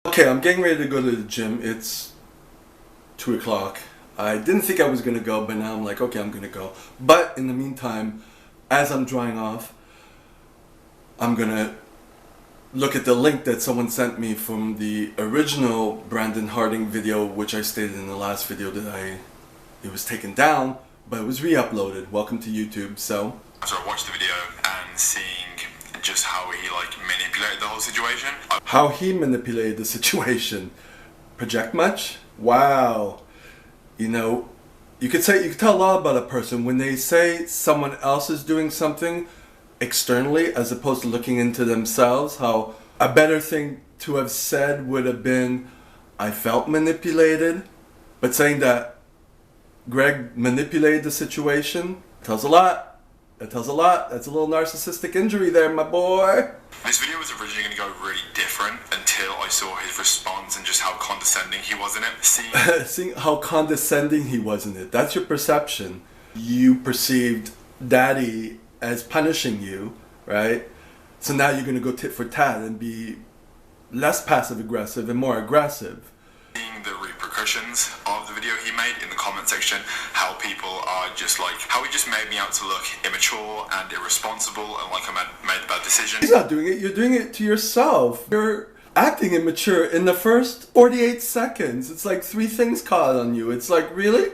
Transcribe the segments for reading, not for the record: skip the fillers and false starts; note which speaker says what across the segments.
Speaker 1: Okay, I'm getting ready to go to the gym. It's 2 o'clock. I didn't think I was gonna go, but now I'm like, okay, I'm gonna go. But in the meantime, as I'm drying off, I'm gonna look at the link that someone sent me from the original Brandon Harding video, which I stated in the last video that it was taken down, but it was re-uploaded. Welcome to YouTube. So
Speaker 2: I watched the video and seeing just how he manipulated the whole situation.
Speaker 1: How he manipulated the situation. Project much? Wow. You know, you could tell a lot about a person when they say someone else is doing something externally as opposed to looking into themselves. How a better thing to have said would have been, I felt manipulated. But saying that Greg manipulated the situation tells a lot. That tells a lot. That's a little narcissistic injury there, my boy.
Speaker 2: This video was originally going to go really different until I saw his response and just how condescending he was in it.
Speaker 1: Seeing how condescending he was in it. That's your perception. You perceived Daddy as punishing you, right? So now you're going to go tit for tat and be less passive aggressive and more aggressive.
Speaker 2: Seeing the repercussions of the video he made in the comment section, how people are just like, how he just made me out to look immature and irresponsible and like I made a bad decision.
Speaker 1: He's not doing it, you're doing it to yourself. You're acting immature in the first 48 seconds. It's like 3 things caught on you. It's like, really?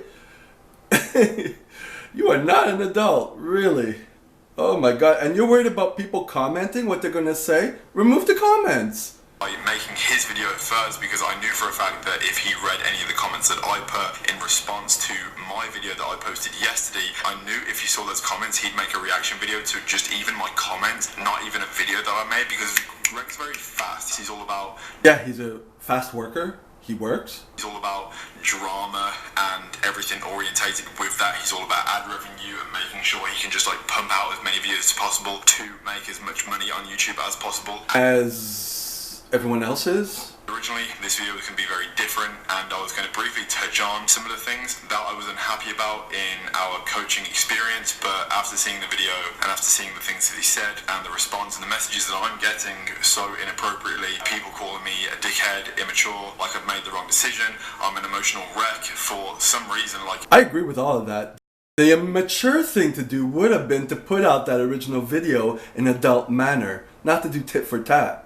Speaker 1: You are not an adult, really. Oh my God, and you're worried about people commenting, what they're gonna say? Remove the comments.
Speaker 2: Making his video first because I knew for a fact that if he read any of the comments that I put in response to my video that I posted yesterday, I knew if he saw those comments he'd make a reaction video to just even my comments, not even a video that I made, because Greg's very fast. He's all about...
Speaker 1: Yeah, he's a fast worker. He works.
Speaker 2: He's all about drama and everything orientated with that. He's all about ad revenue and making sure he can just like pump out as many videos as possible to make as much money on YouTube as possible.
Speaker 1: As everyone else is.
Speaker 2: Originally, this video was going to be very different, and I was going to briefly touch on some of the things that I was unhappy about in our coaching experience, but after seeing the video and after seeing the things that he said and the response and the messages that I'm getting so inappropriately, people calling me a dickhead, immature, like I've made the wrong decision, I'm an emotional wreck for some reason. Like,
Speaker 1: I agree with all of that. The mature thing to do would have been to put out that original video in an adult manner, not to do tit for tat.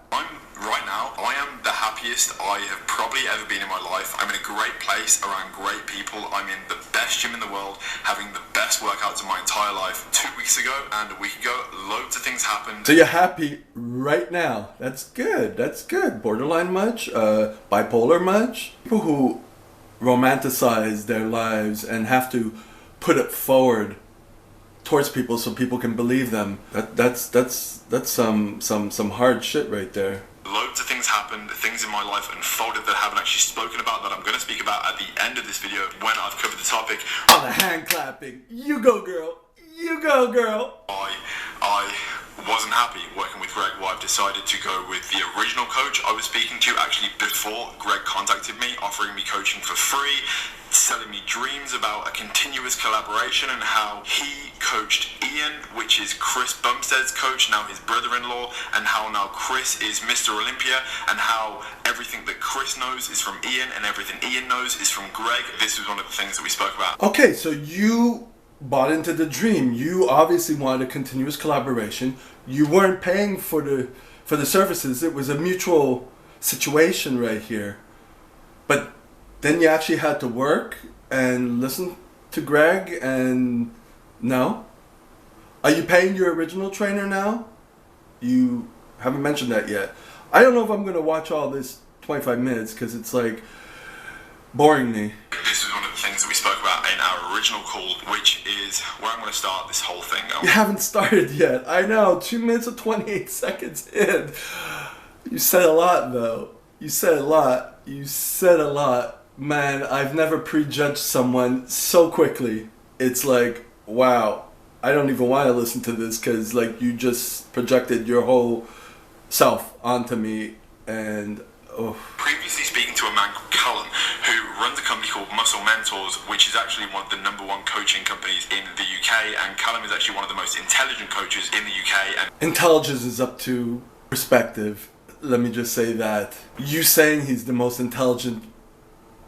Speaker 2: Right now, I am the happiest I have probably ever been in my life. I'm in a great place around great people. I'm in the best gym in the world, having the best workouts of my entire life. 2 weeks ago and a week ago, loads of things happened.
Speaker 1: So you're happy right now. That's good. That's good. Borderline much? Bipolar much? People who romanticize their lives and have to put it forward towards people so people can believe them. That's some hard shit right there.
Speaker 2: Loads of things happened, things in my life unfolded that I haven't actually spoken about, that I'm going to speak about at the end of this video when I've covered the topic.
Speaker 1: Oh, the hand clapping. You go, girl. You go, girl.
Speaker 2: I wasn't happy working with Greg. Well, I've decided to go with the original coach I was speaking to actually before Greg contacted me, offering me coaching for free, selling me dreams about a continuous collaboration, and how he coached Ian, which is Chris Bumstead's coach, now his brother-in-law, and how now Chris is Mr. Olympia, and how everything that Chris knows is from Ian and everything Ian knows is from Greg. This was one of the things that we spoke about.
Speaker 1: Okay, so you bought into the dream. You obviously wanted a continuous collaboration. You weren't paying for the services. It was a mutual situation right here. But then you actually had to work and listen to Greg, and no? Are you paying your original trainer now? You haven't mentioned that yet. I don't know if I'm going to watch all this 25 minutes because it's like boring me.
Speaker 2: This is one of the things that we spoke about in our original call, which is where I'm going to start this whole thing.
Speaker 1: You haven't started yet. I know, 2 minutes and 28 seconds in. You said a lot though. You said a lot. You said a lot. Man, I've never prejudged someone so quickly. It's like, wow, I don't even want to listen to this because like you just projected your whole self onto me, and oh.
Speaker 2: Previously speaking to a man called Callum, who runs a company called Muscle Mentors, which is actually one of the #1 coaching companies in the UK, and Callum is actually one of the most intelligent coaches in the UK. And
Speaker 1: intelligence is up to perspective. let me just say that you saying he's the most intelligent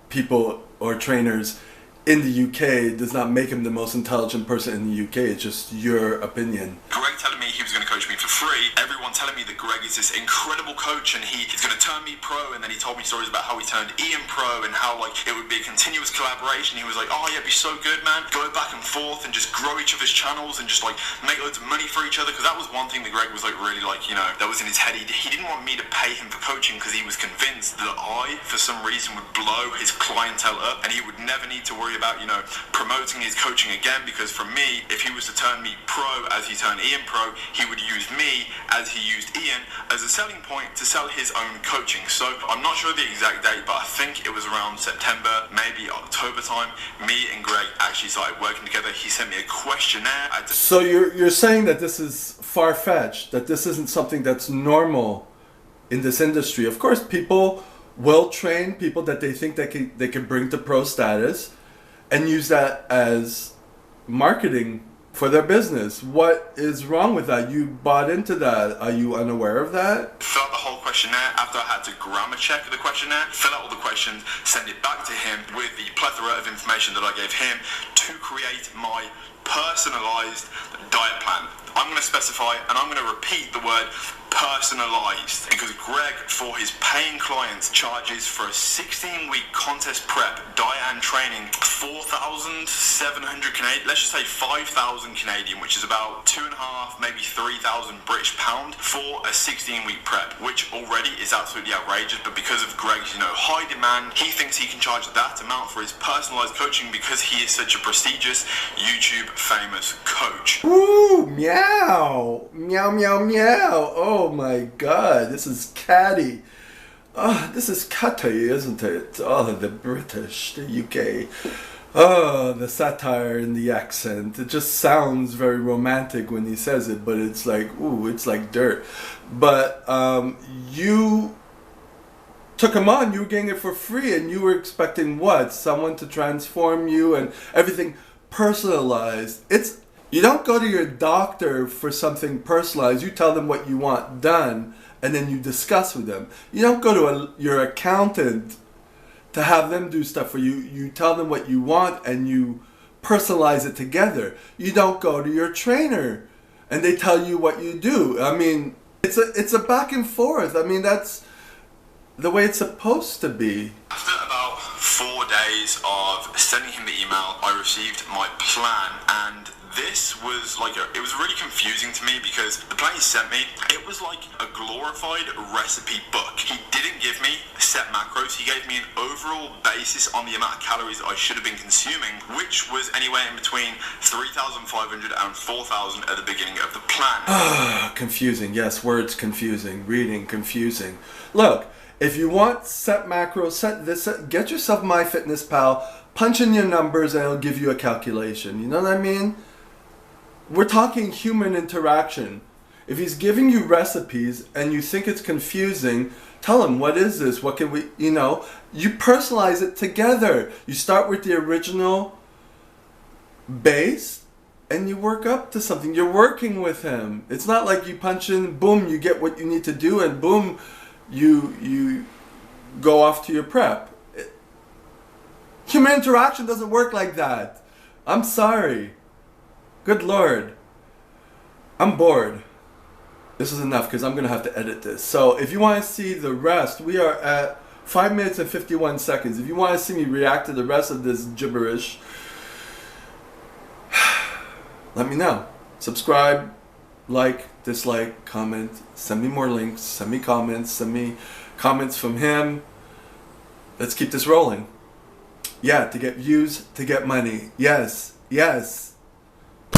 Speaker 1: people or trainers in the UK does not make him the most intelligent person in the UK. It's just your opinion.
Speaker 2: Greg telling me he was going to coach me for free. Everyone telling me that Greg is this incredible coach and he's going to turn me pro. And then he told me stories about how he turned Ian pro and how like it would be a continuous collaboration. He was like, oh yeah, it'd be so good, man. Go back and forth and just grow each other's channels and just like make loads of money for each other. Because that was one thing that Greg was like really like, you know, that was in his head. He didn't want me to pay him for coaching because he was convinced that I, for some reason, would blow his clientele up and he would never need to worry about, you know, promoting his coaching again, because for me, if he was to turn me pro as he turned Ian pro, he would use me as he used Ian as a selling point to sell his own coaching. So I'm not sure the exact date, but I think it was around September, maybe October time, me and Greg actually started working together. He sent me a questionnaire.
Speaker 1: So you're saying that this is far-fetched, that this isn't something that's normal in this industry. Of course, people will train people that they think they can bring to pro status and use that as marketing for their business. What is wrong with that? You bought into that. Are you unaware of that?
Speaker 2: Fill out the whole questionnaire after I had to grammar check the questionnaire, fill out all the questions, send it back to him with the plethora of information that I gave him to create my personalized diet plan. I'm going to specify and I'm going to repeat the word personalized because Greg, for his paying clients, charges for a 16-week contest prep, diet and training, 4,700 Canadian, let's just say 5,000 Canadian, which is about 2.5, maybe 3,000 British pound for a 16-week prep, which already is absolutely outrageous. But because of Greg's, you know, high demand, he thinks he can charge that amount for his personalized coaching because he is such a prestigious YouTube famous coach.
Speaker 1: Ooh, meow, meow, meow, meow. Oh my God, this is catty. Oh, this is catty, isn't it? Oh, the British, the UK. Oh, the satire and the accent. It just sounds very romantic when he says it, but it's like, ooh, it's like dirt. But you took him on, you were getting it for free, and you were expecting what? Someone to transform you and everything personalized. You don't go to your doctor for something personalized. You tell them what you want done, and then you discuss with them. You don't go to your accountant to have them do stuff for you. You tell them what you want, and you personalize it together. You don't go to your trainer, and they tell you what you do. I mean, it's a back and forth. I mean, that's the way it's supposed to be.
Speaker 2: After about 4 days of sending him the email, I received my plan, and this was like it was really confusing to me because the plan he sent me, it was like a glorified recipe book. He didn't give me set macros. He gave me an overall basis on the amount of calories I should have been consuming, which was anywhere in between 3,500 and 4,000 at the beginning of the plan.
Speaker 1: Confusing. Yes, words confusing. Reading confusing. Look, if you want set macros, get yourself MyFitnessPal, punch in your numbers, and it'll give you a calculation. You know what I mean? We're talking human interaction. If he's giving you recipes and you think it's confusing, tell him, what is this? What can we, you personalize it together. You start with the original base and you work up to something. You're working with him. It's not like you punch in, boom, you get what you need to do, and boom, you go off to your prep. Human interaction doesn't work like that. I'm sorry. Good Lord. I'm bored. This is enough because I'm going to have to edit this. So if you want to see the rest, we are at 5 minutes and 51 seconds. If you want to see me react to the rest of this gibberish, let me know. Subscribe, like, dislike, comment, send me more links, send me comments from him. Let's keep this rolling. Yeah, to get views, to get money. Yes, yes.